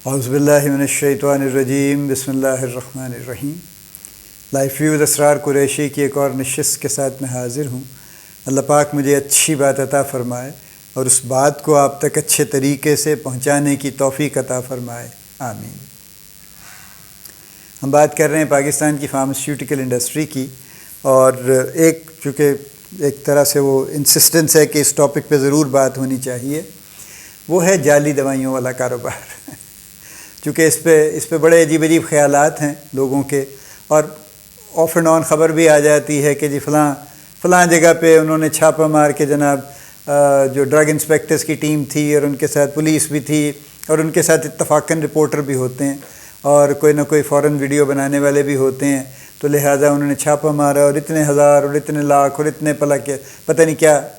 اعوذ باللہ من الشیطان الرجیم بسم اللہ الرحمن الرحیم۔ لائف ویوز اسرار قریشی کی ایک اور نشست کے ساتھ میں حاضر ہوں۔ اللہ پاک مجھے اچھی بات عطا فرمائے اور اس بات کو آپ تک اچھے طریقے سے پہنچانے کی توفیق عطا فرمائے، آمین۔ ہم بات کر رہے ہیں پاکستان کی فارماسیوٹیکل انڈسٹری کی، اور چونکہ ایک طرح سے وہ انسسٹنس ہے کہ اس ٹاپک پہ ضرور بات ہونی چاہیے، وہ ہے جعلی دوائیوں والا کاروبار۔ چونکہ اس پہ بڑے عجیب خیالات ہیں لوگوں کے، اور آف اینڈ آن خبر بھی آ جاتی ہے کہ جی فلاں جگہ پہ انہوں نے چھاپہ مار کے جناب جو ڈرگ انسپیکٹرز کی ٹیم تھی اور ان کے ساتھ پولیس بھی تھی اور ان کے ساتھ اتفاقاً رپورٹر بھی ہوتے ہیں اور کوئی نہ کوئی فوراً ویڈیو بنانے والے بھی ہوتے ہیں، تو لہٰذا انہوں نے چھاپہ مارا اور اتنے ہزار اور اتنے لاکھ اور اتنے پتہ نہیں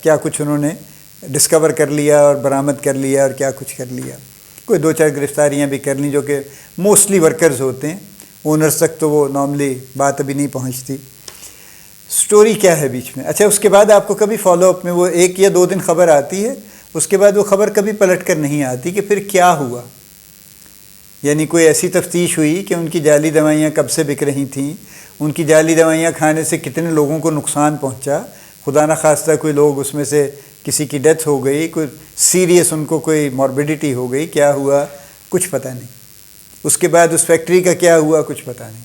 کیا کچھ انہوں نے ڈسکور کر لیا اور برآمد کر لیا اور کیا کچھ کر لیا۔ کوئی 2-4 گرفتاریاں بھی کر لیں جو کہ موسٹلی ورکرز ہوتے ہیں، اونرز تک تو وہ نارملی بات ابھی نہیں پہنچتی۔ سٹوری کیا ہے بیچ میں؟ اچھا، اس کے بعد آپ کو کبھی فالو اپ میں وہ 1 یا 2 دن خبر آتی ہے، اس کے بعد وہ خبر کبھی پلٹ کر نہیں آتی کہ پھر کیا ہوا۔ یعنی کوئی ایسی تفتیش ہوئی کہ ان کی جعلی دوائیاں کب سے بک رہی تھیں، ان کی جعلی دوائیاں کھانے سے کتنے لوگوں کو نقصان پہنچا، خدا نخواستہ کوئی لوگ اس میں سے کسی کی ڈیتھ ہو گئی، کوئی سیریس ان کو کوئی موربیڈیٹی ہو گئی، کیا ہوا کچھ پتہ نہیں۔ اس کے بعد اس فیکٹری کا کیا ہوا کچھ پتہ نہیں۔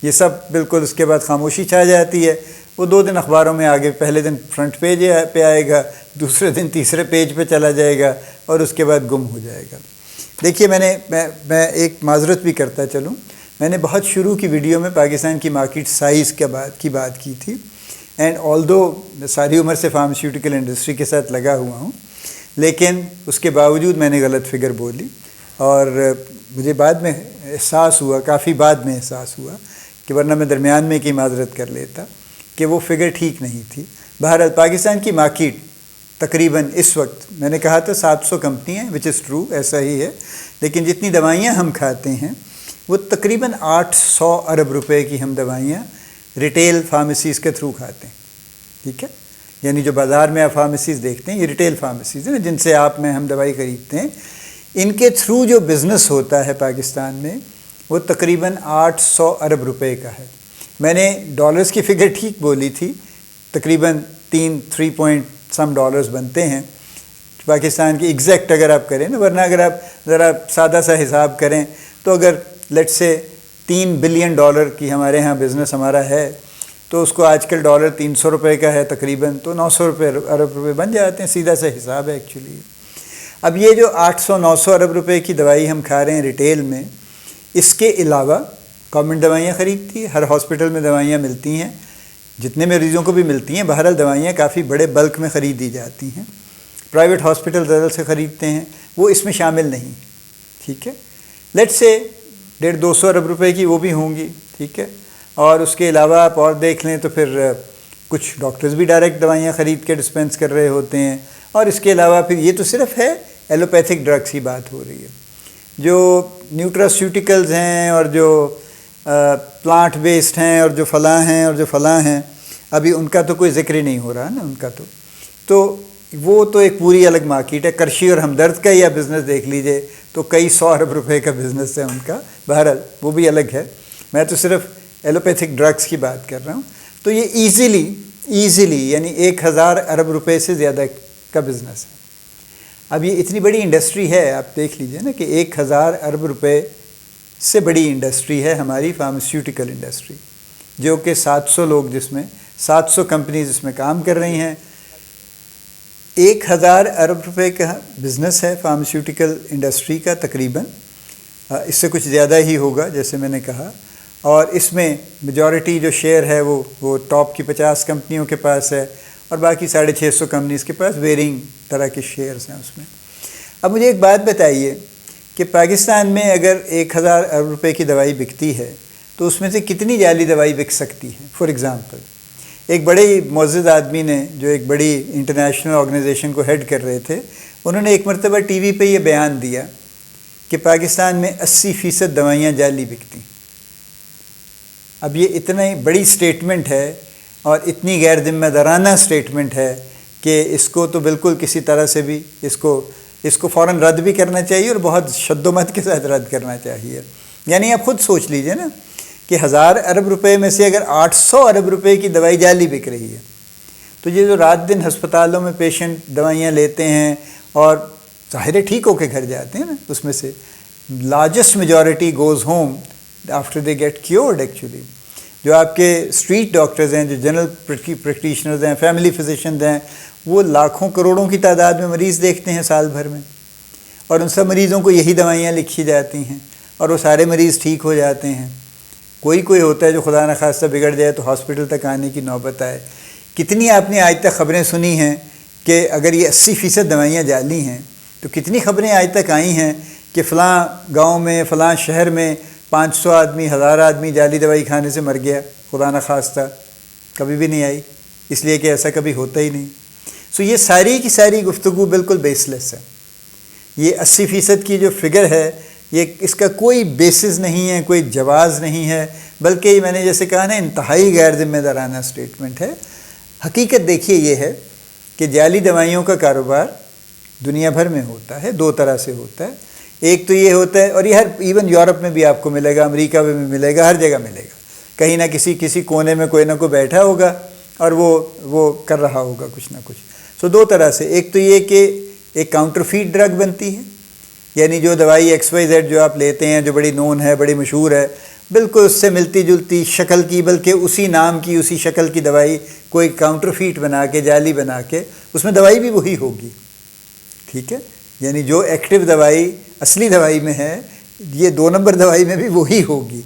یہ سب بالکل اس کے بعد خاموشی چھا جاتی ہے۔ وہ 2 دن اخباروں میں آگے، پہلے دن فرنٹ پیج پہ آئے گا، دوسرے دن تیسرے پیج پہ چلا جائے گا اور اس کے بعد گم ہو جائے گا۔ دیکھیے، میں ایک معذرت بھی کرتا چلوں، میں نے بہت شروع کی ویڈیو میں پاکستان کی مارکیٹ سائز کی بات کی تھی، اینڈ آلدو ساری عمر سے فارماسیوٹیکل انڈسٹری کے ساتھ لگا ہوا ہوں، لیکن اس کے باوجود میں نے غلط فگر بولی، اور مجھے بعد میں احساس ہوا، کافی بعد میں احساس ہوا کہ ورنہ میں درمیان میں کی معذرت کر لیتا کہ وہ فگر ٹھیک نہیں تھی۔ بہرحال پاکستان کی مارکیٹ تقریباً اس وقت، میں نے کہا تھا 700 کمپنی ہیں، وچ از ٹرو، ایسا ہی ہے، لیکن جتنی دوائیاں ہم کھاتے ہیں وہ تقریباً 800 ارب روپے کی ہم دوائیاں ریٹیل فارمیسیز کے تھرو کھاتے ہیں، ٹھیک ہے؟ یعنی جو بازار میں آپ فارمیسیز دیکھتے ہیں، یہ ریٹیل فارمیسیز ہیں جن سے آپ میں ہم دوائی خریدتے ہیں، ان کے تھرو جو بزنس ہوتا ہے پاکستان میں وہ تقریباً 800 ارب روپے کا ہے۔ میں نے ڈالرز کی فگر ٹھیک بولی تھی، تقریباً 3 پوائنٹ سم ڈالرز بنتے ہیں پاکستان کی ایگزیکٹ اگر آپ کریں نا، ورنہ اگر آپ ذرا سادہ سا حساب کریں تو اگر لیٹ سے 3 بلین ڈالر کی ہمارے ہاں بزنس ہمارا ہے، تو اس کو آج کل ڈالر 300 روپے کا ہے تقریباً، تو 900 ارب روپے بن جاتے ہیں، سیدھا سا حساب ہے ایکچولی۔ اب یہ جو 800-900 ارب روپے کی دوائی ہم کھا رہے ہیں ریٹیل میں، اس کے علاوہ گورنمنٹ دوائیاں خریدتی ہے، ہر ہاسپٹل میں دوائیاں ملتی ہیں، جتنے مریضوں کو بھی ملتی ہیں، بہرحال دوائیاں کافی بڑے بلک میں خریدی جاتی ہیں، پرائیویٹ ہاسپٹل زیادہ سے خریدتے ہیں، وہ اس میں شامل نہیں، ٹھیک ہے؟ لیٹ سے 150-200 ارب روپے کی وہ بھی ہوں گی، ٹھیک ہے؟ اور اس کے علاوہ آپ اور دیکھ لیں تو پھر کچھ ڈاکٹرز بھی ڈائریکٹ دوائیاں خرید کے ڈسپینس کر رہے ہوتے ہیں، اور اس کے علاوہ پھر یہ تو صرف ہے ایلوپیتھک ڈرگس کی بات ہو رہی ہے۔ جو نیوٹراسیوٹیکلز ہیں اور جو پلانٹ بیسڈ ہیں اور جو فلاں ہیں اور جو فلاں ہیں، ابھی ان کا تو کوئی ذکر ہی نہیں ہو رہا نا، ان کا تو وہ تو ایک پوری الگ مارکیٹ ہے۔ کرشی اور ہمدرد کا یا بزنس دیکھ لیجئے تو کئی 100 ارب روپے کا بزنس ہے ان کا، بہرحال وہ بھی الگ ہے، میں تو صرف ایلوپیتھک ڈرگس کی بات کر رہا ہوں۔ تو یہ ایزیلی یعنی 1000 ارب روپے سے زیادہ کا بزنس ہے۔ اب یہ اتنی بڑی انڈسٹری ہے، آپ دیکھ لیجئے نا کہ 1000 ارب روپے سے بڑی انڈسٹری ہے ہماری فارماسیوٹیکل انڈسٹری، جو کہ 700 لوگ، جس میں 700 کمپنیز اس میں کام کر رہی ہیں۔ 1000 ارب روپے کا بزنس ہے فارماسیوٹیکل انڈسٹری کا تقریباً، اس سے کچھ زیادہ ہی ہوگا جیسے میں نے کہا، اور اس میں میجورٹی جو شیئر ہے وہ ٹاپ کی 50 کمپنیوں کے پاس ہے، اور باقی 650 کمپنیز کے پاس ویرنگ طرح کے شیئرز ہیں اس میں۔ اب مجھے ایک بات بتائیے کہ پاکستان میں اگر 1000 ارب روپے کی دوائی بکتی ہے تو اس میں سے کتنی جعلی دوائی بک سکتی ہے؟ فار ایگزامپل، ایک بڑے معزز آدمی نے جو ایک بڑی انٹرنیشنل آرگنائزیشن کو ہیڈ کر رہے تھے، انہوں نے ایک مرتبہ ٹی وی پہ یہ بیان دیا کہ پاکستان میں 80% دوائیاں جعلی بکتی۔ اب یہ اتنی بڑی سٹیٹمنٹ ہے اور اتنی غیر ذمہ دارانہ سٹیٹمنٹ ہے کہ اس کو تو بالکل کسی طرح سے بھی اس کو اس کو فوراً رد بھی کرنا چاہیے اور بہت شد و مت کے ساتھ رد کرنا چاہیے. یعنی آپ خود سوچ لیجئے نا کہ 1000 ارب روپے میں سے اگر 800 ارب روپے کی دوائی جعلی بک رہی ہے تو یہ جو رات دن ہسپتالوں میں پیشنٹ دوائیاں لیتے ہیں اور ظاہر ٹھیک ہو کے گھر جاتے ہیں نا، اس میں سے largest majority goes home after they get cured. Actually جو آپ کے اسٹریٹ ڈاکٹرز ہیں، جو جنرل پریکٹیشنرز ہیں، فیملی فزیشنز ہیں، وہ لاکھوں کروڑوں کی تعداد میں مریض دیکھتے ہیں سال بھر میں، اور ان سب مریضوں کو یہی دوائیاں لکھی جاتی ہیں اور وہ سارے مریض ٹھیک ہو جاتے ہیں. کوئی ہوتا ہے جو خدا نخواستہ بگڑ جائے تو ہاسپٹل تک آنے کی نوبت آئے. کتنی آپ نے آج تک خبریں سنی ہیں کہ اگر یہ 80% دوائیاں جعلی ہیں تو کتنی خبریں آج تک آئی ہیں کہ فلاں گاؤں میں، فلاں شہر میں 500 آدمی، 1000 آدمی جعلی دوائی کھانے سے مر گیا. خدا نخواستہ کبھی بھی نہیں آئی، اس لیے کہ ایسا کبھی ہوتا ہی نہیں. یہ ساری کی ساری گفتگو بالکل بیس لیس ہے. یہ 80% کی جو فگر ہے یہ اس کا کوئی بیسس نہیں ہے، کوئی جواز نہیں ہے، بلکہ یہ میں نے جیسے کہا نا انتہائی غیر ذمہ دارانہ اسٹیٹمنٹ ہے. حقیقت دیکھیے یہ ہے کہ جعلی دوائیوں کا کاروبار دنیا بھر میں ہوتا ہے، 2 طرح سے ہوتا ہے. ایک تو یہ ہوتا ہے، اور یہ ایون یورپ میں بھی آپ کو ملے گا، امریکہ میں بھی ملے گا، ہر جگہ ملے گا. کہیں نہ کسی کونے میں کوئی نہ کوئی بیٹھا ہوگا اور وہ کر رہا ہوگا کچھ نہ کچھ. 2 طرح سے. ایک تو یہ کہ ایک کاؤنٹر فیٹ ڈرگ بنتی ہے، یعنی جو دوائی XYZ جو آپ لیتے ہیں، جو بڑی نون ہے، بڑی مشہور ہے، بالکل اس سے ملتی جلتی شکل کی، بلکہ اسی نام کی، اسی شکل کی دوائی کوئی کاؤنٹر فیٹ بنا کے، جعلی بنا کے، اس میں دوائی بھی وہی ہوگی. ٹھیک ہے، یعنی جو ایکٹیو دوائی اصلی دوائی میں ہے، یہ 2 نمبر دوائی میں بھی وہی ہوگی.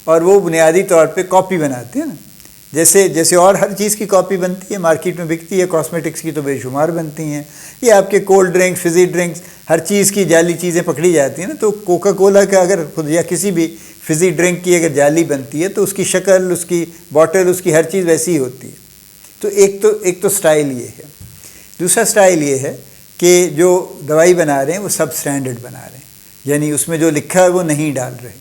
اور وہ بنیادی طور پہ کاپی بناتے ہیں نا، جیسے اور ہر چیز کی کاپی بنتی ہے، مارکیٹ میں بکتی ہے. کاسمیٹکس کی تو بے شمار بنتی ہیں. یہ آپ کے کولڈ ڈرنک، فزی ڈرنکس، ہر چیز کی جعلی چیزیں پکڑی جاتی ہیں نا. تو کوکا کولا کا اگر خود یا کسی بھی فزی ڈرنک کی اگر جعلی بنتی ہے تو اس کی شکل، اس کی باٹل، اس کی ہر چیز ویسی ہی ہوتی ہے. تو ایک تو سٹائل یہ ہے. دوسرا سٹائل یہ ہے کہ جو دوائی بنا رہے ہیں وہ سب سٹینڈرڈ بنا رہے ہیں، یعنی اس میں جو لکھا ہے وہ نہیں ڈال رہے،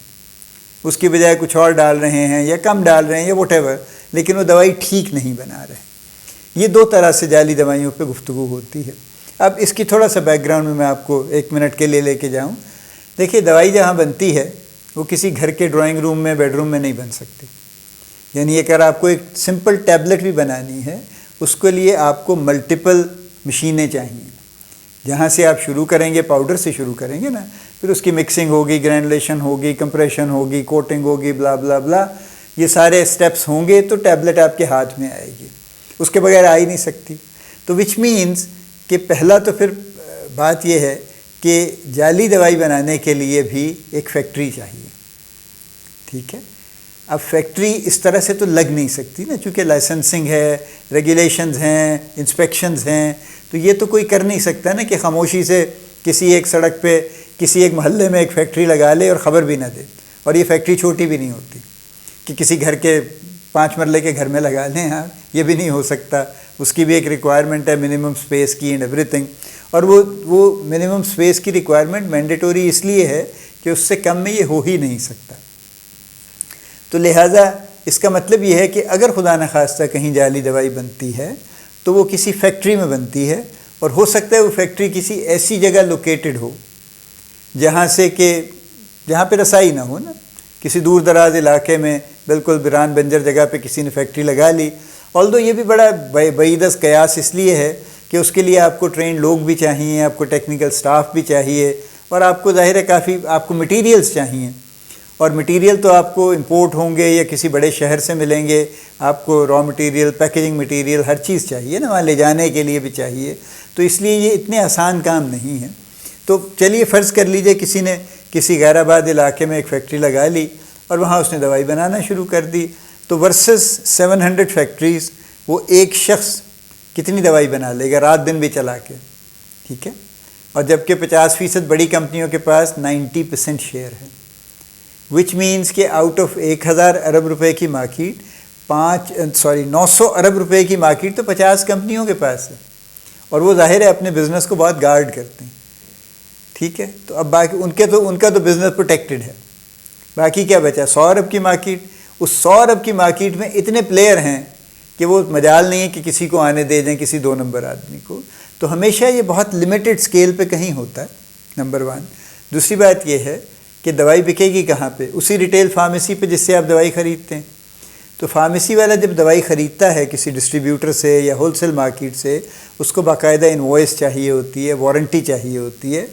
اس کی بجائے کچھ اور ڈال رہے ہیں یا کم ڈال رہے ہیں یا واٹ ایور، لیکن وہ دوائی ٹھیک نہیں بنا رہے. یہ 2 طرح سے جعلی دوائیوں پہ گفتگو ہوتی ہے. اب اس کی تھوڑا سا بیک گراؤنڈ میں آپ کو 1 منٹ کے لیے لے کے جاؤں. دیکھیے دوائی جہاں بنتی ہے وہ کسی گھر کے ڈرائنگ روم میں، بیڈ روم میں نہیں بن سکتی. یعنی اگر آپ کو ایک سمپل ٹیبلٹ بھی بنانی ہے، اس کے لیے آپ کو ملٹیپل مشینیں چاہیے. جہاں سے آپ شروع کریں گے، پاؤڈر سے شروع کریں گے نا، پھر اس کی مکسنگ ہوگی، گرینولیشن ہوگی، کمپریشن ہوگی، کوٹنگ ہوگی، بلا بلا بلا، یہ سارے اسٹیپس ہوں گے تو ٹیبلٹ آپ کے ہاتھ میں آئے گی. اس کے بغیر آ ہی نہیں سکتی. تو وچ مینز کہ پہلا تو پھر بات یہ ہے کہ جعلی دوائی بنانے کے لیے بھی ایک فیکٹری چاہیے. ٹھیک ہے، اب فیکٹری اس طرح سے تو لگ نہیں سکتی نا، چونکہ لائسنسنگ ہے، ریگولیشنز ہیں، انسپیکشنز ہیں. تو یہ تو کوئی کر نہیں سکتا نا کہ خاموشی سے کسی ایک سڑک پہ، کسی ایک محلے میں ایک فیکٹری لگا لے اور خبر بھی نہ دے. اور یہ فیکٹری چھوٹی بھی نہیں ہوتی کہ کسی گھر کے 5 مرلے کے گھر میں لگا لیں آپ، یہ بھی نہیں ہو سکتا. اس کی بھی ایک ریکوائرمنٹ ہے منیمم سپیس کی اینڈ ایوری تھنگ. اور وہ منیمم سپیس کی ریکوائرمنٹ مینڈیٹوری اس لیے ہے کہ اس سے کم میں یہ ہو ہی نہیں سکتا. تو لہٰذا اس کا مطلب یہ ہے کہ اگر خدا نخواستہ کہیں جعلی دوائی بنتی ہے تو وہ کسی فیکٹری میں بنتی ہے، اور ہو سکتا ہے وہ فیکٹری کسی ایسی جگہ لوکیٹڈ ہو جہاں پہ رسائی نہ ہو نا، کسی دور دراز علاقے میں بالکل ویران بنجر جگہ پہ کسی نے فیکٹری لگا لی. آلدو یہ بھی بڑا بعید از قیاس اس لیے ہے کہ اس کے لیے آپ کو ٹرین لوگ بھی چاہیے، آپ کو ٹیکنیکل سٹاف بھی چاہیے، اور آپ کو ظاہر ہے کافی آپ کو مٹیریلز چاہیے. اور مٹیریل تو آپ کو امپورٹ ہوں گے یا کسی بڑے شہر سے ملیں گے. آپ کو را مٹیریل، پیکیجنگ مٹیریل، ہر چیز چاہیے نا، وہاں لے جانے کے لیے بھی چاہیے. تو اس لیے یہ اتنے آسان کام نہیں ہے. تو چلیے فرض کر لیجئے کسی نے کسی غیر آباد علاقے میں ایک فیکٹری لگا لی اور وہاں اس نے دوائی بنانا شروع کر دی. تو ورسز 700 فیکٹریز وہ ایک شخص کتنی دوائی بنا لے گا رات دن بھی چلا کے. ٹھیک ہے، اور جبکہ 50% بڑی کمپنیوں کے پاس 90% شیئر ہے. وچ مینس کہ آؤٹ آف 1000 ارب روپے کی مارکیٹ 900 ارب روپے کی مارکیٹ تو 50 کمپنیوں کے پاس ہے، اور وہ ظاہر ہے اپنے بزنس کو بہت گارڈ کرتے ہیں. ٹھیک ہے، تو اب باقی ان کا تو بزنس پروٹیکٹڈ ہے. باقی کیا بچا؟ 100 ارب کی مارکیٹ. اس 100 ارب کی مارکیٹ میں اتنے پلیئر ہیں کہ وہ مجال نہیں ہے کہ کسی کو آنے دے دیں، کسی 2 نمبر آدمی کو. تو ہمیشہ یہ بہت لمیٹڈ سکیل پہ کہیں ہوتا ہے، نمبر 1۔ دوسری بات یہ ہے کہ دوائی بکے گی کہاں پہ؟ اسی ریٹیل فارمیسی پہ جس سے آپ دوائی خریدتے ہیں۔ تو فارمیسی والا جب دوائی خریدتا ہے کسی ڈسٹریبیوٹر سے یا ہول سیل مارکیٹ سے، اس کو باقاعدہ انوائس چاہیے ہوتی ہے، وارنٹی چاہیے ہوتی ہے۔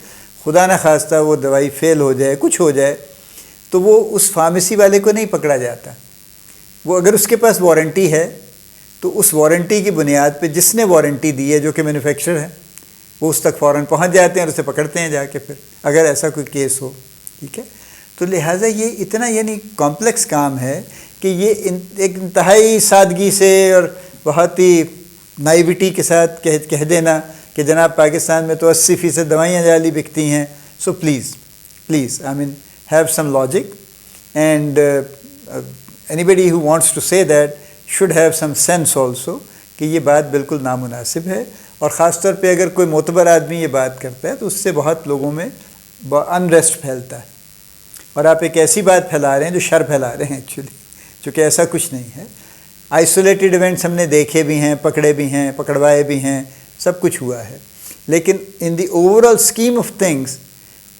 خدا نہ خواستہ وہ دوائی فیل ہو جائے، کچھ ہو جائے، تو وہ اس فارمیسی والے کو نہیں پکڑا جاتا۔ وہ اگر اس کے پاس وارنٹی ہے تو اس وارنٹی کی بنیاد پہ جس نے وارنٹی دی ہے، جو کہ مینوفیکچرر ہے، وہ اس تک فوراً پہنچ جاتے ہیں اور اسے پکڑتے ہیں جا کے پھر، اگر ایسا کوئی کیس ہو، ٹھیک ہے۔ تو لہٰذا یہ اتنا یعنی کمپلیکس کام ہے کہ یہ ایک انتہائی سادگی سے اور بہت ہی نائیوٹی کے ساتھ کہہ دینا کہ جناب پاکستان میں تو 80% دوائیاں جعلی بکتی ہیں، so please I mean have some logic, and anybody who wants to say that should have some sense also کہ یہ بات بالکل نامناسب ہے، اور خاص طور پہ اگر کوئی معتبر آدمی یہ بات کرتا ہے تو اس سے بہت لوگوں میں انریسٹ پھیلتا ہے، اور آپ ایک ایسی بات پھیلا رہے ہیں جو شر پھیلا رہے ہیں ایکچولی، چونکہ ایسا کچھ نہیں ہے۔ آئسولیٹڈ ایونٹس ہم نے دیکھے بھی ہیں، پکڑے بھی ہیں، پکڑوائے بھی ہیں، سب کچھ ہوا ہے، لیکن in the overall scheme of things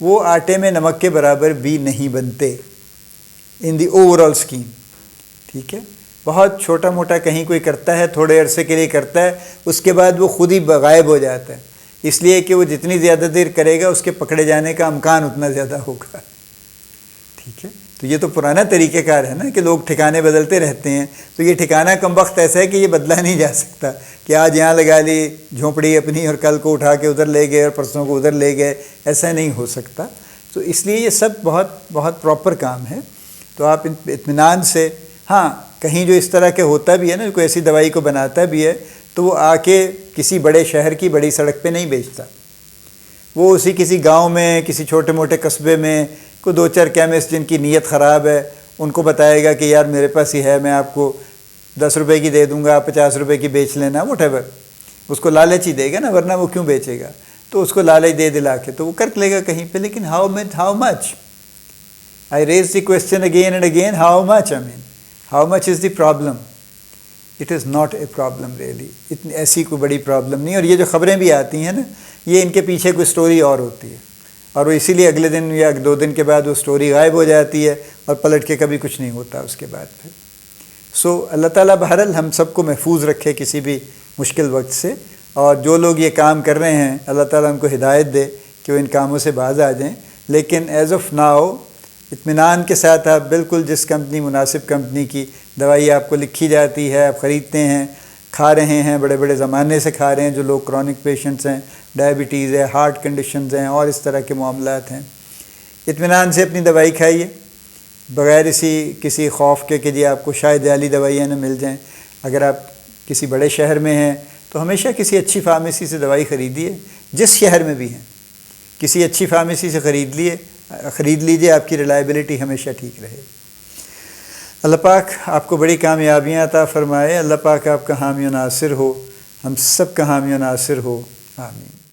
وہ آٹے میں نمک کے برابر بھی نہیں بنتے ان دی اوور آل اسکیم، ٹھیک ہے۔ بہت چھوٹا موٹا کہیں کوئی کرتا ہے، تھوڑے عرصے کے لیے کرتا ہے، اس کے بعد وہ خود ہی غائب ہو جاتا ہے، اس لیے کہ وہ جتنی زیادہ دیر کرے گا اس کے پکڑے جانے کا امکان اتنا زیادہ ہوگا، ٹھیک ہے۔ تو یہ تو پرانا طریقہ کار ہے نا کہ لوگ ٹھکانے بدلتے رہتے ہیں، تو یہ ٹھکانہ کم وقت ایسا ہے کہ یہ بدلا نہیں جا سکتا کہ آج یہاں لگا لی جھونپڑی اپنی اور کل کو اٹھا کے ادھر لے گئے اور پرسوں کو ادھر لے گئے، ایسا نہیں ہو سکتا۔ تو اس لیے یہ سب بہت بہت پراپر کام ہے۔ تو آپ اطمینان سے، ہاں کہیں جو اس طرح کے ہوتا بھی ہے نا، کوئی ایسی دوائی کو بناتا بھی ہے تو وہ آ کے کسی بڑے شہر کی بڑی سڑک پہ نہیں بیچتا، وہ اسی کسی گاؤں میں، کسی چھوٹے موٹے قصبے میں کوئی 2-4 کیمسٹ جن کی نیت خراب ہے ان کو بتائے گا کہ یار میرے پاس ہی ہے، میں آپ کو 10 روپے کی دے دوں گا، 50 روپے کی بیچ لینا، واٹ ایور، اس کو لالچ ہی دے گا نا، ورنہ وہ کیوں بیچے گا؟ تو اس کو لالچ دے دلا کے تو وہ کر لے گا کہیں پہ۔ لیکن how much? I raise the question again and again, how much? I mean, how much is the problem? It is not a problem really. ایسی کوئی بڑی پرابلم نہیں، اور یہ جو خبریں بھی آتی ہیں نا، یہ ان کے پیچھے کوئی سٹوری اور ہوتی ہے، اور وہ اسی لیے اگلے دن یا 2 دن کے بعد وہ سٹوری غائب ہو جاتی ہے اور پلٹ کے کبھی کچھ نہیں ہوتا اس کے بعد پھر۔ سو اللہ تعالیٰ بہرحال ہم سب کو محفوظ رکھے کسی بھی مشکل وقت سے، اور جو لوگ یہ کام کر رہے ہیں اللہ تعالیٰ ان کو ہدایت دے کہ وہ ان کاموں سے باز آ جائیں۔ لیکن ایز آف ناؤ اطمینان کے ساتھ آپ بالکل جس کمپنی، مناسب کمپنی کی دوائی آپ کو لکھی جاتی ہے، آپ خریدتے ہیں، کھا رہے ہیں، بڑے بڑے زمانے سے کھا رہے ہیں، جو لوگ کرونک پیشنٹس ہیں، ڈائبٹیز ہے، ہارٹ کنڈیشنز ہیں اور اس طرح کے معاملات ہیں، اطمینان سے اپنی دوائی کھائیے بغیر کسی خوف کے کہ جی آپ کو شاید جعلی دوائیاں نہ مل جائیں۔ اگر آپ کسی بڑے شہر میں ہیں تو ہمیشہ کسی اچھی فارمیسی سے دوائی خریدیے، جس شہر میں بھی ہیں کسی اچھی فارمیسی سے خرید لیجئے، آپ کی ریلائبلٹی ہمیشہ ٹھیک رہے۔ اللہ پاک آپ کو بڑی کامیابیاں عطا فرمائے، اللہ پاک آپ کا حامی و ناصر ہو، ہم سب کا حامی و ناصر ہو، آمین۔